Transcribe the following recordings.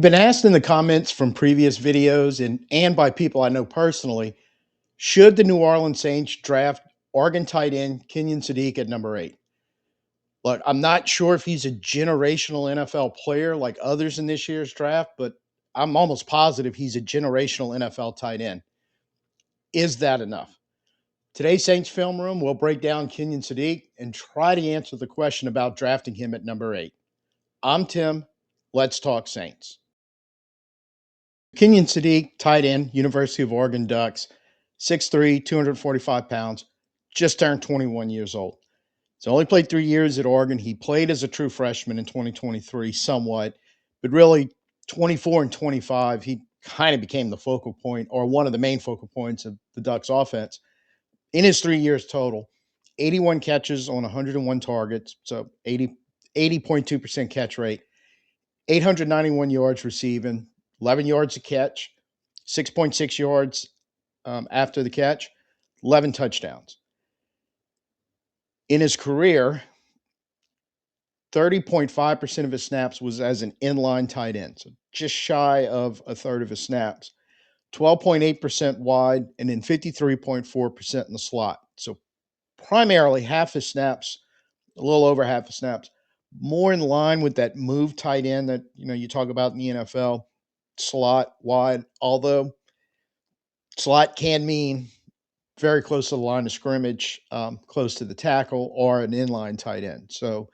I've been asked in the comments from previous videos and by people I know personally, should the New Orleans Saints draft Oregon tight end Kenyon Sadiq at number 8? Look, I'm not sure if he's a generational NFL player like others in this year's draft, but I'm almost positive he's a generational NFL tight end. Is that enough? Today's Saints Film Room will break down Kenyon Sadiq and try to answer the question about drafting him at number 8. I'm Tim. Let's talk Saints. Kenyon Sadiq, tight end, University of Oregon Ducks, 6'3", 245 pounds, just turned 21 years old. He's only played 3 years at Oregon. He played as a true freshman in 2023 somewhat, but really 24 and 25, he kind of became the focal point or one of the main focal points of the Ducks offense. In his 3 years total, 81 catches on 101 targets, so 80.2% catch rate, 891 yards receiving, 11 yards a catch, 6.6 yards after the catch, 11 touchdowns. In his career, 30.5% of his snaps was as an inline tight end, so just shy of a third of his snaps. 12.8% wide, and then 53.4% in the slot. So primarily half his snaps, a little over half his snaps, more in line with that move tight end that you talk about in the NFL, slot wide, although slot can mean very close to the line of scrimmage, close to the tackle, or an inline tight end. So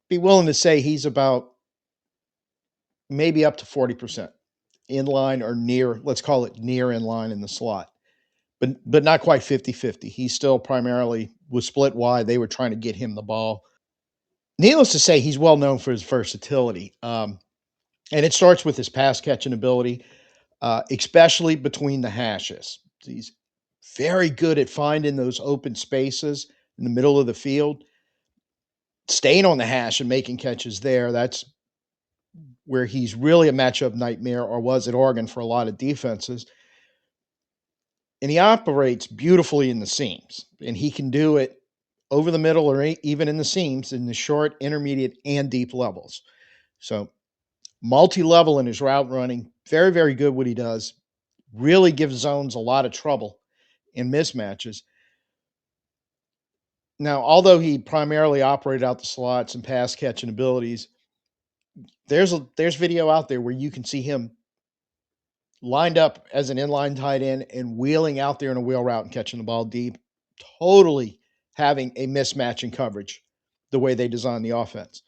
be willing to say he's about maybe up to 40% inline or near, let's call it near inline in the slot, but not quite 50-50. He still primarily was split wide. They were trying to get him the ball. Needless to say, he's well known for his versatility. And it starts with his pass catching ability, especially between the hashes. He's very good at finding those open spaces in the middle of the field, staying on the hash and making catches there. That's where he's really a matchup nightmare, or was at Oregon for a lot of defenses. And he operates beautifully in the seams, and he can do it over the middle or even in the seams in the short, intermediate, and deep levels. So multi-level in his route running, very, very good what he does. Really gives zones a lot of trouble in mismatches. Now, although he primarily operated out the slots and pass catching abilities, there's video out there where you can see him lined up as an inline tight end and wheeling out there in a wheel route and catching the ball deep, totally having a mismatch in coverage the way they design the offense.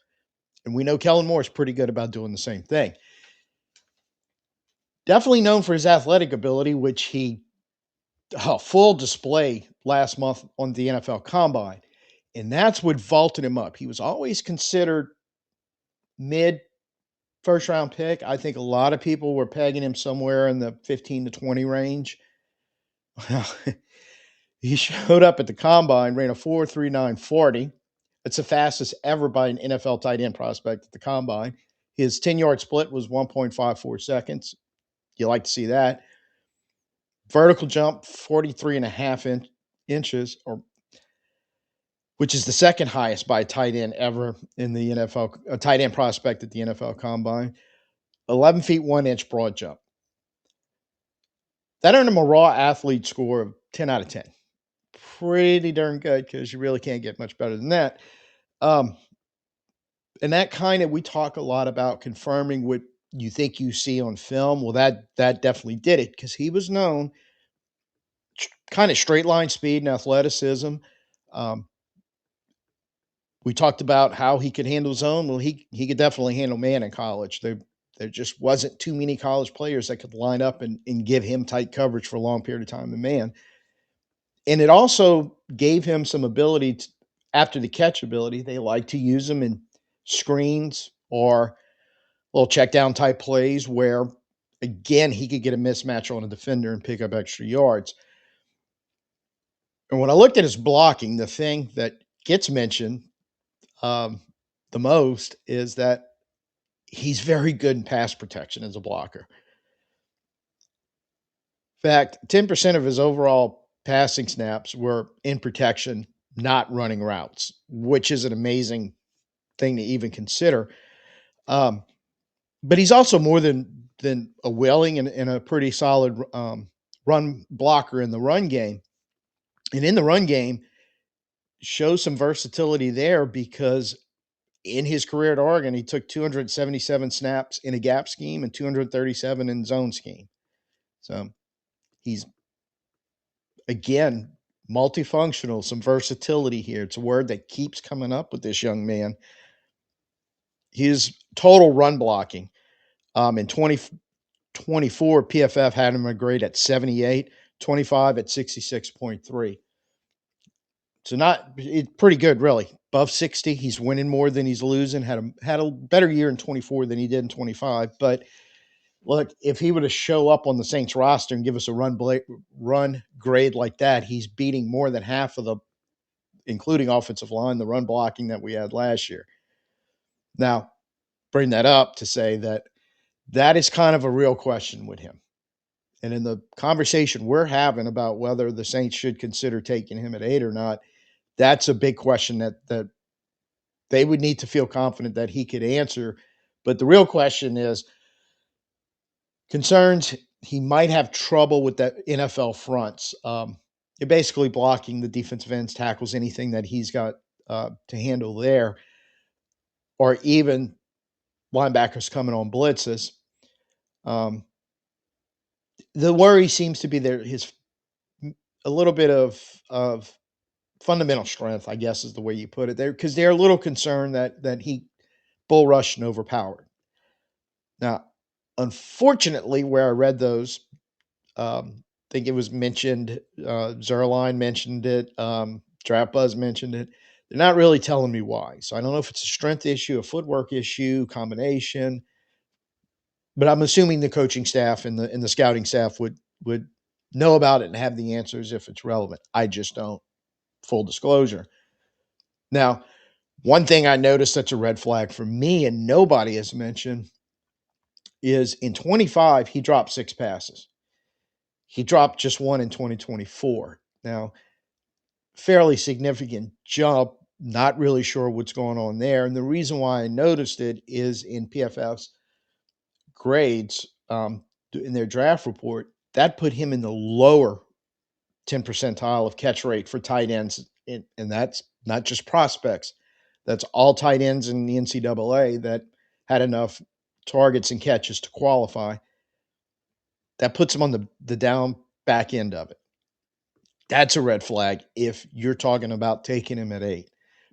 And we know Kellen Moore is pretty good about doing the same thing. Definitely known for his athletic ability, which he full display last month on the NFL Combine. And that's what vaulted him up. He was always considered mid first round pick. I think a lot of people were pegging him somewhere in the 15 to 20 range. Well, he showed up at the Combine, ran a 4.39 40. It's the fastest ever by an NFL tight end prospect at the Combine. His 10-yard split was 1.54 seconds. You like to see that. Vertical jump, 43 and a half inches, which is the second highest by a tight end ever in the NFL, a tight end prospect at the NFL Combine. 11 feet 1 inch broad jump. That earned him a raw athlete score of 10 out of 10. Pretty darn good, because you really can't get much better than that. And that kind of, we talk a lot about confirming what you think you see on film. Well, that definitely did it, because he was known kind of straight line speed and athleticism. We talked about how he could handle zone. Well, he could definitely handle man in college. There just wasn't too many college players that could line up and give him tight coverage for a long period of time in man. And it also gave him some ability after the catch ability. They like to use him in screens or little check down type plays where, again, he could get a mismatch on a defender and pick up extra yards. And when I looked at his blocking, the thing that gets mentioned the most is that he's very good in pass protection as a blocker. In fact, 10% of his overall passing snaps were in protection, not running routes, which is an amazing thing to even consider. but he's also more than a willing and a pretty solid run blocker in the run game. And in the run game, shows some versatility there because in his career at Oregon, he took 277 snaps in a gap scheme and 237 in zone scheme. So he's, again, multifunctional, some versatility here. It's a word that keeps coming up with this young man. His total run blocking in 2024, PFF had him a grade at 78, 25 at 66.3. So not it's pretty good, really. Above 60, he's winning more than he's losing. Had a better year in 24 than he did in 25. But look, if he were to show up on the Saints roster and give us a run grade like that, he's beating more than half of the, including offensive line, the run blocking that we had last year. Now, bring that up to say that that is kind of a real question with him. And in the conversation we're having about whether the Saints should consider taking him at 8 or not, that's a big question that they would need to feel confident that he could answer. But the real question is concerns he might have trouble with that NFL fronts. You're basically blocking the defensive ends, tackles, anything that he's got to handle there, or even linebackers coming on blitzes. The worry seems to be there his a little bit of fundamental strength, I guess is the way you put it there, because they're a little concerned that he bull rushed and overpowered. Now, unfortunately, where I read those, I think it was mentioned, Zerline mentioned it, Draft Buzz mentioned it. They're not really telling me why. So I don't know if it's a strength issue, a footwork issue, combination. But I'm assuming the coaching staff and the scouting staff would know about it and have the answers if it's relevant. I just don't. Full disclosure. Now, one thing I noticed that's a red flag for me and nobody has mentioned is in 25, he dropped 6 passes. He dropped just one in 2024. Now, fairly significant jump. Not really sure what's going on there. And the reason why I noticed it is in PFF's grades, in their draft report, that put him in the lower 10 percentile of catch rate for tight ends. And that's not just prospects. That's all tight ends in the NCAA that had enough targets and catches to qualify. That puts him on the down back end of it. That's a red flag if you're talking about taking him at 8.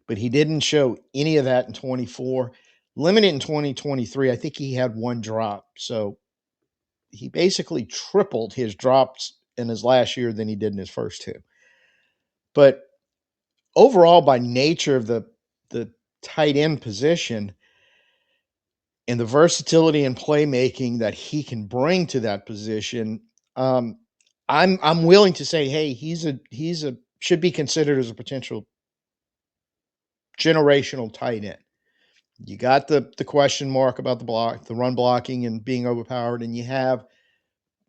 But he didn't show any of that in 24. Limited in 2023, I think he had 1 drop. So he basically tripled his drops in his last year than he did in his first 2. But overall, by nature of the tight end position and the versatility and playmaking that he can bring to that position, I'm willing to say, hey, he's a should be considered as a potential generational tight end. You got the question mark about the run blocking and being overpowered, and you have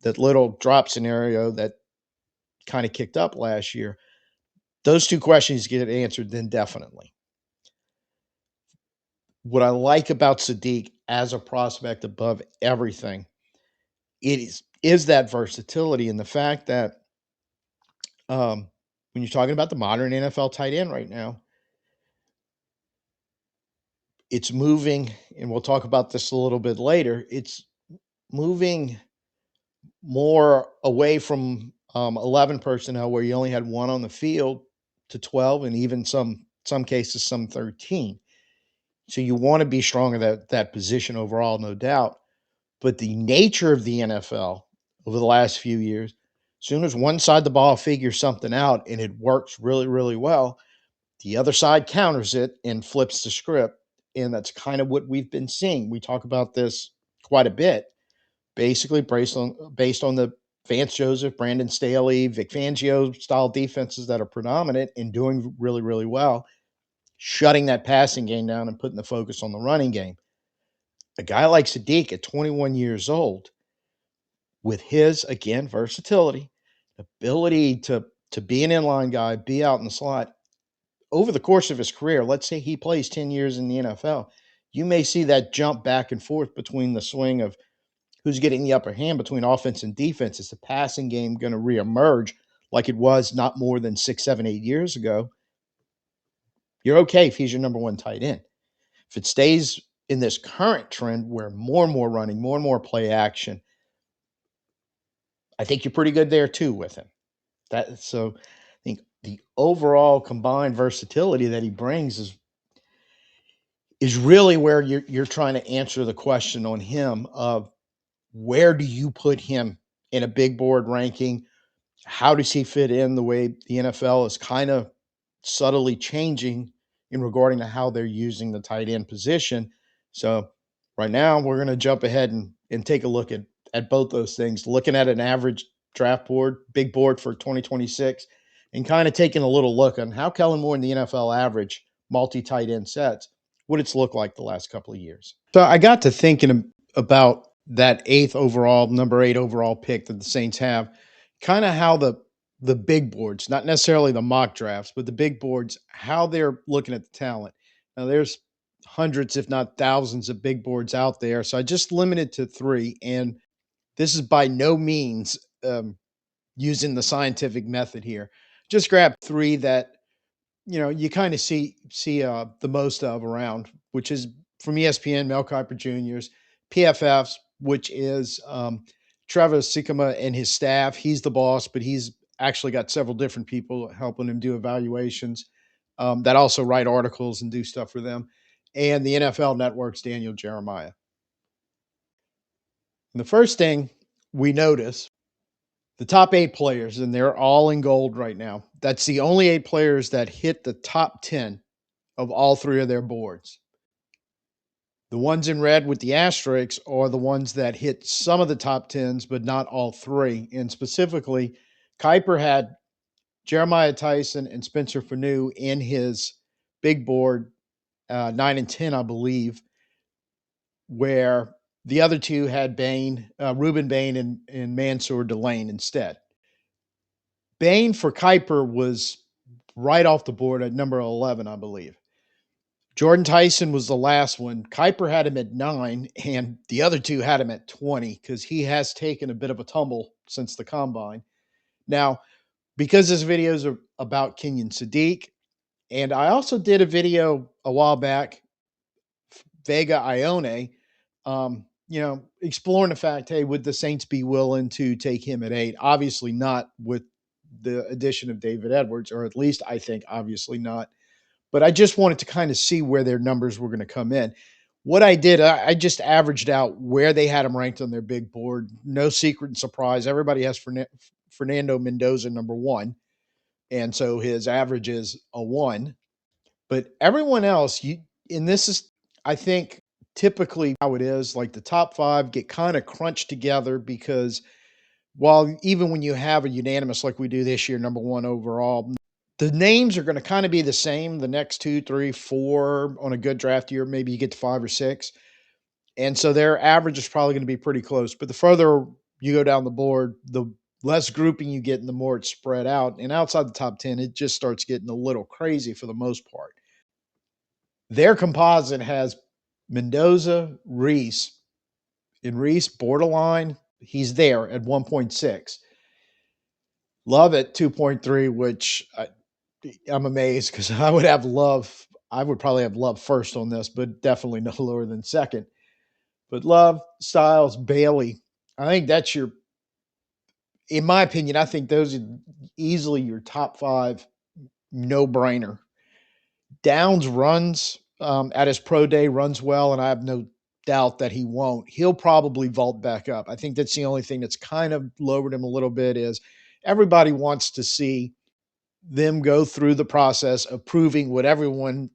that little drop scenario that kind of kicked up last year. Those 2 questions get answered, then definitely. What I like about Sadiq as a prospect above everything, is that versatility and the fact that when you're talking about the modern NFL tight end right now, it's moving, and we'll talk about this a little bit later. It's moving more away from 11 personnel where you only had 1 on the field to 12, and even some cases some 13. So you want to be strong at that position overall, no doubt. But the nature of the NFL over the last few years, as soon as one side of the ball figures something out and it works really, really well, the other side counters it and flips the script. And that's kind of what we've been seeing. We talk about this quite a bit, basically based on the Vance Joseph, Brandon Staley, Vic Fangio style defenses that are predominant and doing really, really well, shutting that passing game down and putting the focus on the running game. A guy like Sadiq at 21 years old, with his, again, versatility, ability to be an inline guy, be out in the slot over the course of his career, let's say he plays 10 years in the NFL, you may see that jump back and forth between the swing of who's getting the upper hand between offense and defense. Is the passing game going to reemerge like it was not more than 6, 7, 8 years ago? You're okay if he's your number one tight end. If it stays in this current trend where more and more running, more and more play action, I think you're pretty good there too with him. I think the overall combined versatility that he brings is really where you're trying to answer the question on him of where do you put him in a big board ranking? How does he fit in the way the NFL is kind of subtly changing in regarding to how they're using the tight end position? So right now we're going to jump ahead and take a look at both those things, looking at an average draft board, big board for 2026, and kind of taking a little look on how Kellen Moore and the NFL average multi-tight end sets, what it's looked like the last couple of years. So I got to thinking about that number 8 overall pick that the Saints have, kind of how the big boards, not necessarily the mock drafts, but the big boards, how they're looking at the talent. Now there's hundreds, if not thousands, of big boards out there. So I just limited to 3, and this is by no means using the scientific method here. Just grab 3 that you kind of see the most of around, which is from ESPN, Mel Kiper Jr.'s, PFF's, which is Trevor Sikama and his staff. He's the boss, but he's actually got several different people helping him do evaluations that also write articles and do stuff for them. And the NFL Network's Daniel Jeremiah. And the first thing we notice, the top 8 players, and they're all in gold right now. That's the only 8 players that hit the top 10 of all 3 of their boards. The ones in red with the asterisks are the ones that hit some of the top 10s, but not all 3. And specifically, Kuiper had Jeremiah Tyson and Spencer Fanu in his big board, 9 and 10, I believe, where the other 2 had Reuben Bain and Mansour Delane instead. Bain for Kuiper was right off the board at number 11, I believe. Jordan Tyson was the last one. Kuiper had him at 9, and the other 2 had him at 20 because he has taken a bit of a tumble since the combine. Now, because this video is about Kenyon Sadiq, and I also did a video a while back, Vega Ione, exploring the fact, hey, would the Saints be willing to take him at 8? Obviously not with the addition of David Edwards, or at least I think obviously not. But I just wanted to kind of see where their numbers were going to come in. What I did, I just averaged out where they had them ranked on their big board. No secret and surprise. Everybody has Fernando Mendoza number 1. And so his average is a 1. But everyone else, and this is, I think, typically how it is, like the top 5 get kind of crunched together because while even when you have a unanimous like we do this year, number 1 overall, the names are going to kind of be the same the next 2, 3, 4 on a good draft year. Maybe you get to 5 or 6. And so their average is probably going to be pretty close. But the further you go down the board, the less grouping you get and the more it's spread out. And outside the top 10, it just starts getting a little crazy for the most part. Their composite has Mendoza, Reese. And Reese, borderline, he's there at 1.6. Love at 2.3, which I'm amazed because I would probably have Love first on this, but definitely no lower than second. But Love, Styles, Bailey, I think that's in my opinion, I think those are easily your top 5, no brainer. Downs runs at his pro day, runs well, and I have no doubt that he won't. He'll probably vault back up. I think that's the only thing that's kind of lowered him a little bit is everybody wants to see them go through the process of proving what everyone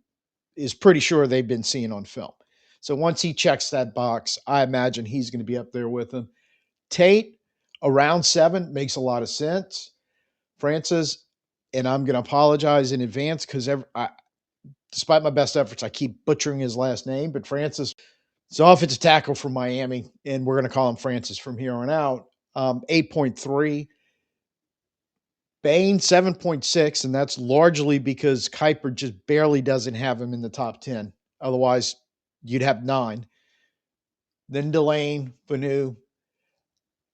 is pretty sure they've been seeing on film. So once he checks that box, I imagine he's going to be up there with him. Tate, around 7, makes a lot of sense. Francis, and I'm going to apologize in advance because despite my best efforts, I keep butchering his last name, but Francis is offensive tackle from Miami, and we're going to call him Francis from here on out. 8.3. Bain, 7.6, and that's largely because Kuiper just barely doesn't have him in the top 10. Otherwise, you'd have 9. Then Delane, Banu.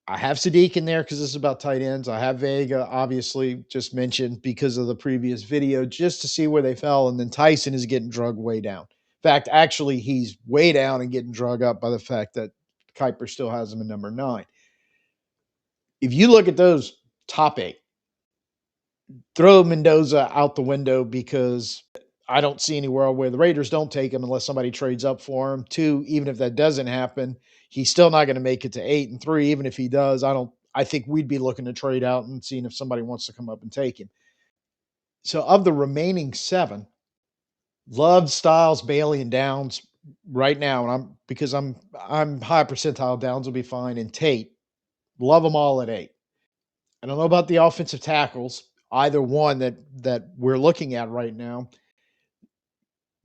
I have Sadiq in there because this is about tight ends. I have Vega, obviously, just mentioned because of the previous video, just to see where they fell. And then Tyson is getting drugged way down. In fact, actually, he's way down and getting drugged up by the fact that Kuiper still has him in number 9. If you look at those top 8, throw Mendoza out the window because I don't see anywhere where the Raiders don't take him unless somebody trades up for him. 2, even if that doesn't happen, he's still not going to make it to 8. And 3, even if he does, I think we'd be looking to trade out and seeing if somebody wants to come up and take him. So of the remaining 7, Love, Styles, Bailey, and Downs right now, and I'm high percentile. Downs will be fine, and Tate, love them all at 8. I don't know about the offensive tackles, either one that we're looking at right now.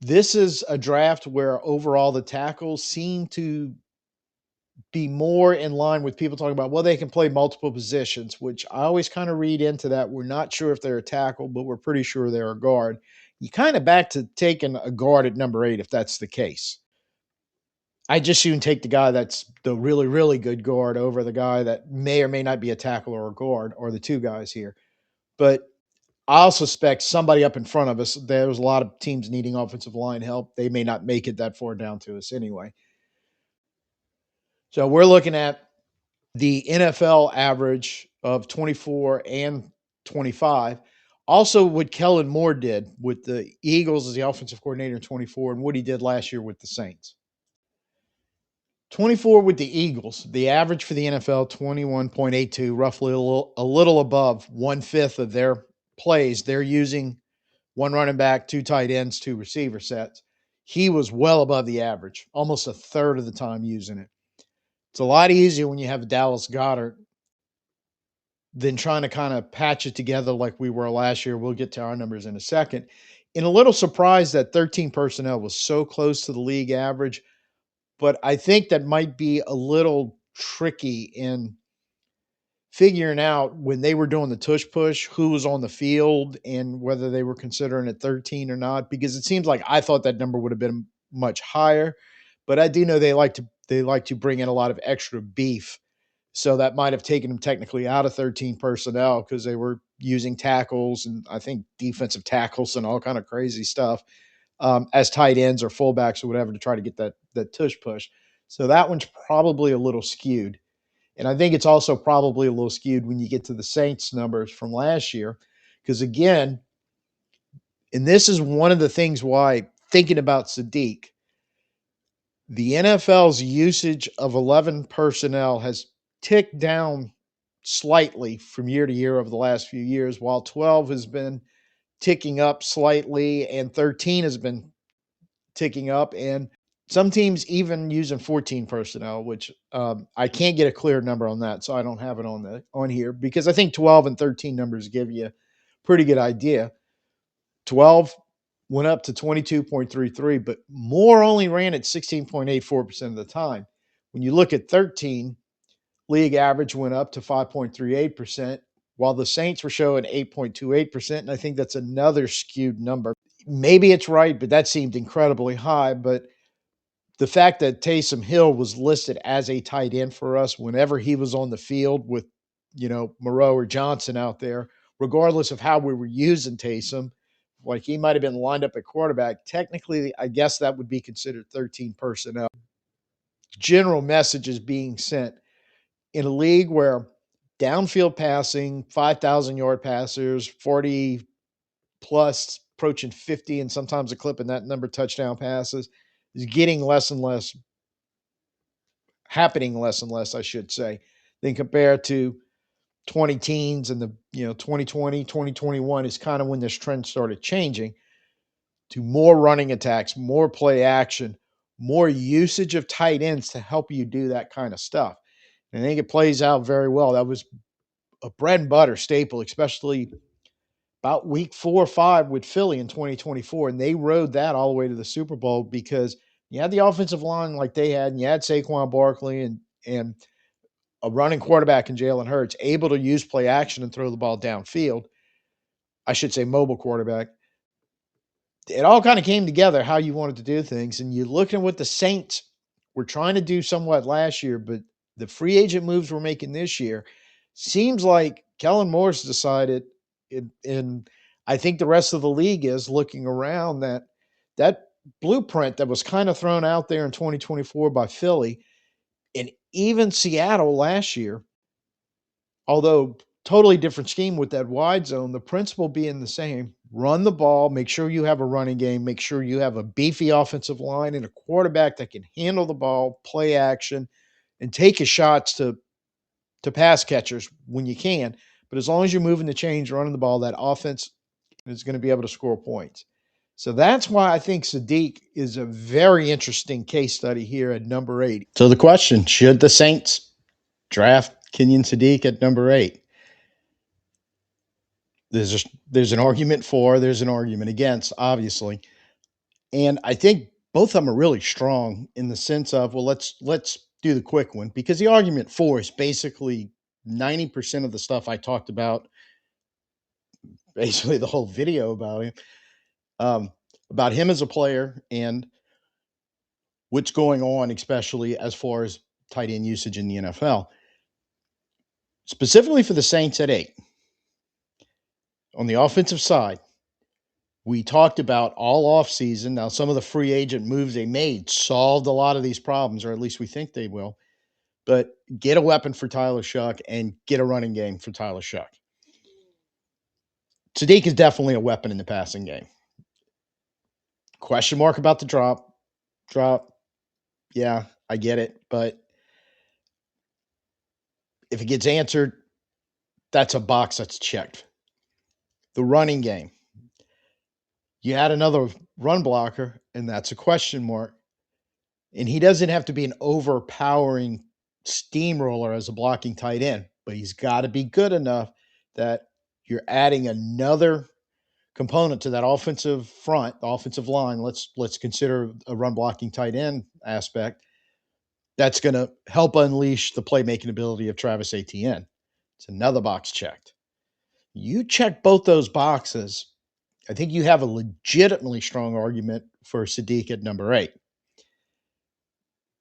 This is a draft where overall the tackles seem to be more in line with people talking about, well, they can play multiple positions, which I always kind of read into that. We're not sure if they're a tackle, but we're pretty sure they're a guard. You kind of back to taking a guard at number 8 if that's the case. I just soon take the guy that's the really, really good guard over the guy that may or may not be a tackle or a guard, or the 2 guys here. But I'll suspect somebody up in front of us. There's a lot of teams needing offensive line help. They may not make it that far down to us anyway. So we're looking at the NFL average of 24 and 25. Also, what Kellen Moore did with the Eagles as the offensive coordinator in 24 and what he did last year with the Saints. 24 with the Eagles, the average for the NFL, 21.82, roughly a little above 1/5 of their plays. They're using 1 running back, 2 tight ends, 2 receiver sets. He was well above the average, almost a third of the time using it. It's a lot easier when you have Dallas Goedert than trying to kind of patch it together like we were last year. We'll get to our numbers in a second. And a little surprised that 13 personnel was so close to the league average, but I think that might be a little tricky in figuring out when they were doing the tush push who was on the field and whether they were considering it 13 or not, because it seems like I thought that number would have been much higher, but I do know they like to bring in a lot of extra beef. So that might have taken them technically out of 13 personnel because they were using tackles and I think defensive tackles and all kind of crazy stuff as tight ends or fullbacks or whatever to try to get that tush push. So that one's probably a little skewed. And I think it's also probably a little skewed when you get to the Saints numbers from last year. Because again, and this is one of the things why thinking about Sadiq, the NFL's usage of 11 personnel has ticked down slightly from year to year over the last few years, while 12 has been ticking up slightly and 13 has been ticking up. And some teams even using 14 personnel, which I can't get a clear number on that, so I don't have it on here because I think 12 and 13 numbers give you a pretty good idea. 12 went up to 22.33, but Moore only ran at 16.84% of the time. When you look at 13, league average went up to 5.38%, while the Saints were showing 8.28%, and I think that's another skewed number. Maybe it's right, but that seemed incredibly high. But the fact that Taysom Hill was listed as a tight end for us whenever he was on the field with, Moreau or Johnson out there, regardless of how we were using Taysom, like he might have been lined up at quarterback. Technically, I guess that would be considered 13 personnel. General messages being sent in a league where downfield passing, 5,000-yard passers, 40 plus, approaching 50, and sometimes a clip in that number touchdown passes is getting less and less, happening less and less, I should say, than compared to 20 teens and the 2020, 2021 is kind of when this trend started changing to more running attacks, more play action, more usage of tight ends to help you do that kind of stuff. And I think it plays out very well. That was a bread and butter staple, especially about week 4 or 5 with Philly in 2024. And they rode that all the way to the Super Bowl because you had the offensive line like they had, and you had Saquon Barkley and a running quarterback in Jalen Hurts able to use play action and throw the ball downfield. I should say mobile quarterback. it all kind of came together how you wanted to do things. And you look at what the Saints were trying to do somewhat last year, but the free agent moves we're making this year seems like Kellen Moore's decided, and I think the rest of the league is looking around that blueprint that was kind of thrown out there in 2024 by Philly and even Seattle last year, although totally different scheme with that wide zone, the principle being the same. Run the ball, make sure you have a running game, make sure you have a beefy offensive line and a quarterback that can handle the ball, play action, and take his shots to pass catchers when you can. But as long as you're moving the chains, running the ball, that offense is going to be able to score points. So that's why I think Sadiq is a very interesting case study here at number 8. So the question, should the Saints draft Kenyon Sadiq at number 8? There's an argument for, there's an argument against, obviously. And I think both of them are really strong in the sense of, well, let's do the quick one, because the argument for is basically 90% of the stuff I talked about, basically the whole video about him as a player and what's going on, especially as far as tight end usage in the NFL. Specifically for the Saints at 8, on the offensive side, we talked about all offseason. Now, some of the free agent moves they made solved a lot of these problems, or at least we think they will. But get a weapon for Tyler Shuck and get a running game for Tyler Shuck. Sadiq is definitely a weapon in the passing game. Question mark about the drop. Yeah, I get it. But if it gets answered, that's a box that's checked. The running game. You add another run blocker, and that's a question mark. And he doesn't have to be an overpowering steamroller as a blocking tight end, but he's got to be good enough that you're adding another component to that offensive front, the offensive line. Let's consider a run blocking tight end aspect. That's going to help unleash the playmaking ability of Travis Etienne. It's another box checked. You check both those boxes, I think you have a legitimately strong argument for Sadiq at number 8.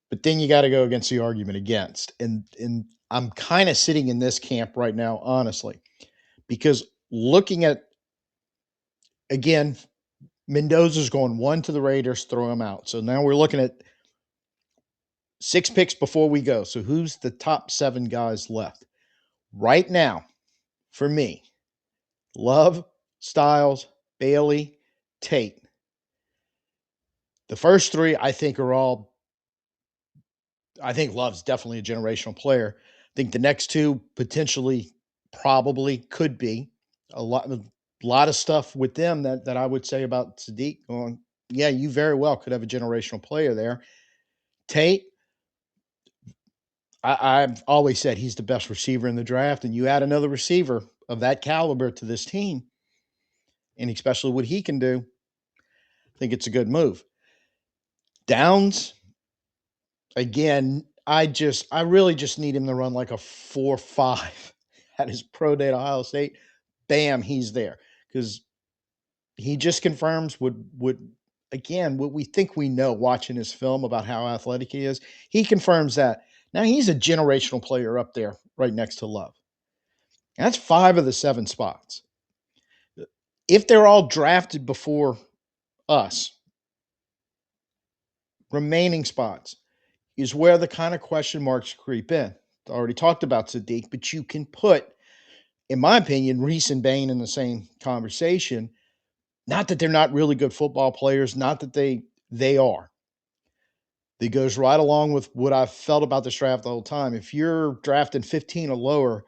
But then you got to go against the argument against. And I'm kind of sitting in this camp right now, honestly, because looking at, again, Mendoza's going 1 to the Raiders, throw him out. So now we're looking at 6 picks before we go. So who's the top 7 guys left? Right now, for me, Love, Styles, Bailey, Tate. The first 3 I think are all, I think Love's definitely a generational player. I think the next 2 potentially, probably could be. A lot of stuff with them that I would say about Sadiq going, yeah, you very well could have a generational player there. Tate, I've always said he's the best receiver in the draft, and you add another receiver of that caliber to this team, and especially what he can do, I think it's a good move. Downs, again, I really just need him to run like a 4.5 at his pro day at Ohio State. Bam, he's there, because he just confirms what we think we know watching his film about how athletic he is. He confirms that. Now he's a generational player up there right next to Love. That's 5 of the 7 spots. If they're all drafted before us, remaining spots is where the kind of question marks creep in. I already talked about Sadiq, but you can put, in my opinion, Reese and Bain in the same conversation. Not that they're not really good football players, not that they are. That goes right along with what I've felt about this draft the whole time. If you're drafting 15 or lower,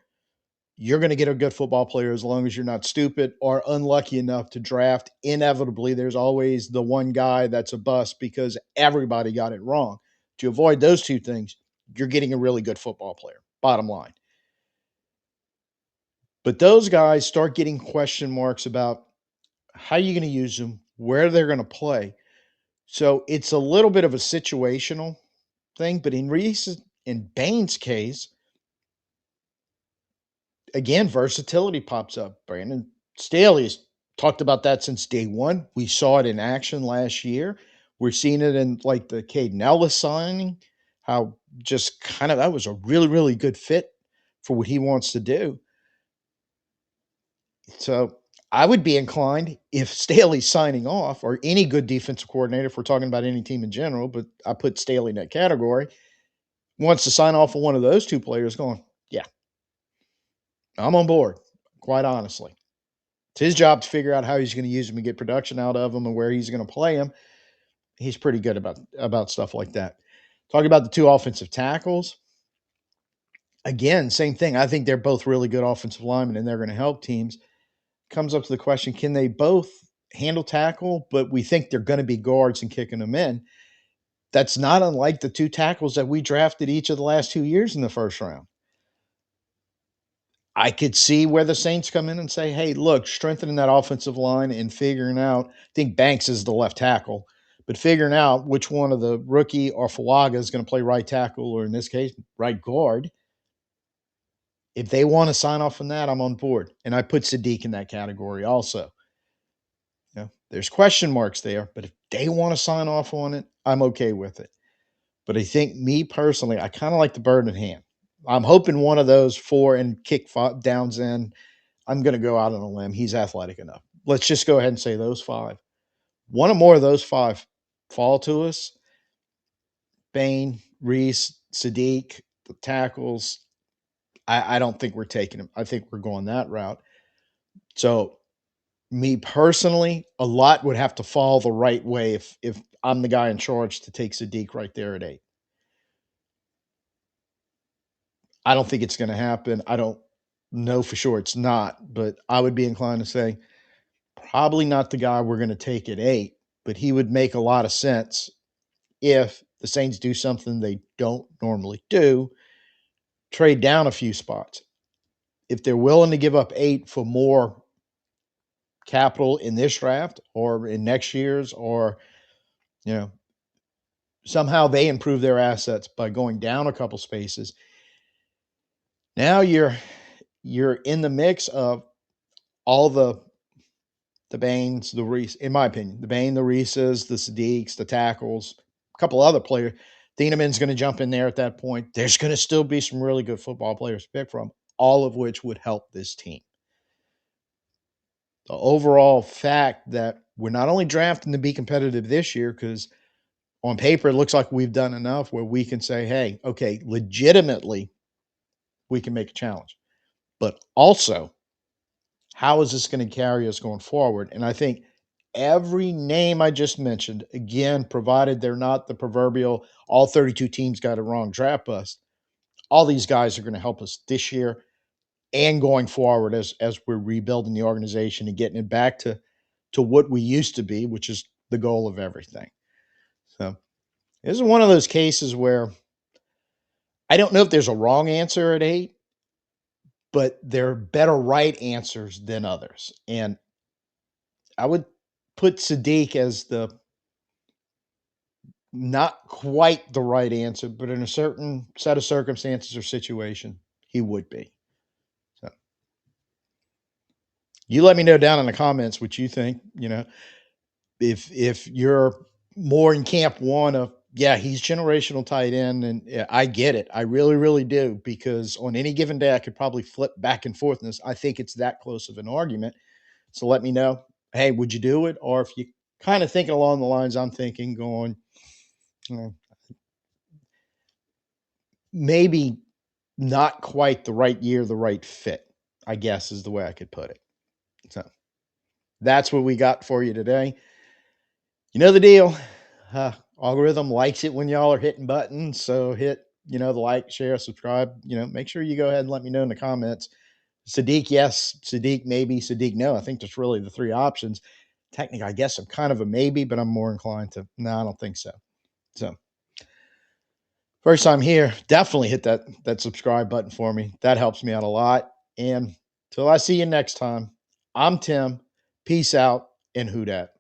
you're going to get a good football player as long as you're not stupid or unlucky enough to draft. Inevitably, there's always the one guy that's a bust because everybody got it wrong. To avoid those 2 things, you're getting a really good football player, bottom line. But those guys start getting question marks about how you're going to use them, where they're going to play. So it's a little bit of a situational thing. But in Reese and Bain's case, again, versatility pops up. Brandon Staley is Talked about that since day one. We saw it in action last year. We're seeing it in like the Caden Ellis signing, how just kind of that was a really, really good fit for what he wants to do. So I would be inclined if Staley's signing off or any good defensive coordinator, if we're talking about any team in general, but I put Staley in that category, wants to sign off on one of those two players going, yeah, I'm on board, quite honestly. It's his job to figure out how he's going to use him and get production out of him and where he's going to play him. He's pretty good about stuff like that. Talking about the two offensive tackles, again, same thing. I think they're both really good offensive linemen and they're going to help teams. Comes up to the question, can they both handle tackle, but we think they're going to be guards and kicking them in? That's not unlike the two tackles that we drafted each of the last 2 years in the first round. I could see where the Saints come in and say, hey, look, strengthening that offensive line and figuring out, I think Banks is the left tackle, but figuring out which one of the rookie or Falaga is going to play right tackle, or in this case, right guard. If they want to sign off on that, I'm on board. And I put Sadiq in that category also. You know, there's question marks there, but if they want to sign off on it, I'm okay with it. But I think me personally, I kind of like the bird in hand. I'm hoping one of those four and kick downs in. I'm going to go out on a limb. He's athletic enough. Let's just go ahead and say those five. One or more of those five fall to us. Bain, Reese, Sadiq, the tackles. I don't think we're taking them. I think we're going that route. So, me personally, a lot would have to fall the right way if I'm the guy in charge to take Sadiq right there at 8. I don't think it's going to happen. I don't know for sure it's not, but I would be inclined to say probably not the guy we're going to take at 8, but he would make a lot of sense if the Saints do something they don't normally do, trade down a few spots. If they're willing to give up 8 for more capital in this draft or in next year's, or, you know, somehow they improve their assets by going down a couple spaces, now you're in the mix of all the Baines, the Reese, in my opinion, the Bain, the Reeses, the Sadiqs, the tackles, a couple other players. Thieneman's going to jump in there at that point. There's going to still be some really good football players to pick from, all of which would help this team. The overall fact that we're not only drafting to be competitive this year, because on paper it looks like we've done enough where we can say, hey, okay, legitimately we can make a challenge. But also, how is this going to carry us going forward? And I think every name I just mentioned, again, provided they're not the proverbial all 32 teams got a wrong draft bust, all these guys are going to help us this year and going forward as we're rebuilding the organization and getting it back to what we used to be, which is the goal of everything. So this is one of those cases where I don't know if there's a wrong answer at 8, but there are better right answers than others. And I would put Sadiq as the not quite the right answer, but in a certain set of circumstances or situation, he would be. So you let me know down in the comments what you think. You know, if you're more in camp one of, yeah, he's generational tight end, and yeah, I get it. I really, really do, because on any given day I could probably flip back and forth in this. I think it's that close of an argument. So let me know. Hey, would you do it? Or if you kind of thinking along the lines I'm thinking, going, you know, maybe not quite the right year, the right fit, I guess is the way I could put it. So that's what we got for you today. You know the deal. Algorithm likes it when y'all are hitting buttons. So hit, the like, share, subscribe. Make sure you go ahead and let me know in the comments. Sadiq, yes. Sadiq, maybe. Sadiq, no. I think that's really the 3 options. Technically, I guess I'm kind of a maybe, but I'm more inclined to, no, I don't think so. So first time here, definitely hit that subscribe button for me. That helps me out a lot. And till I see you next time, I'm Tim. Peace out and who dat.